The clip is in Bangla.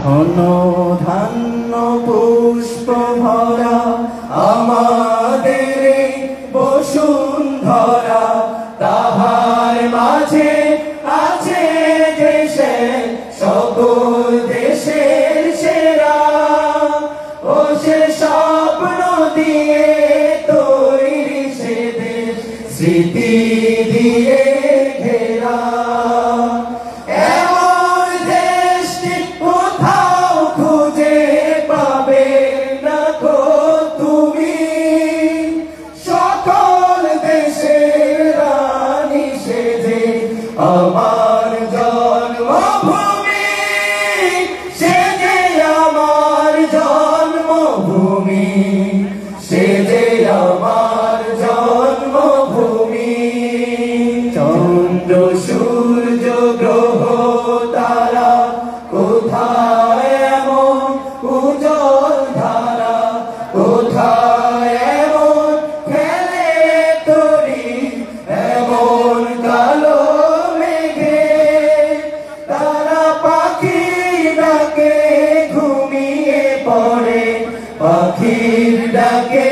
ঘন ধান্য পুষ্প ভরা আমাদের বসুন্ধরা, তাহার মাঝে আছে দেশের সকল দেশের সেরা। ও সে স্বপ্ন দিয়ে তৈরি সে দেশ, স্মৃতি দিয়ে ঘেরা। এমন দেশটি কোথাও খুঁজে পাবে না গো তুমি, সকল দেশের রানী সেজে আমার জন্মভূমি, সেজে আমার জন্মভূমি, সেজে আমার জন্মভূমি। চন্দ্র সূর্য গ্রহ তারা কোথায় এমন উজ্জ্বল ধারা, কোথায় এমন খেলে তরি এমন কালো মেঘে। তারা পাখি ডাকে ঘুমিয়ে পড়ে, পাখির ডাকে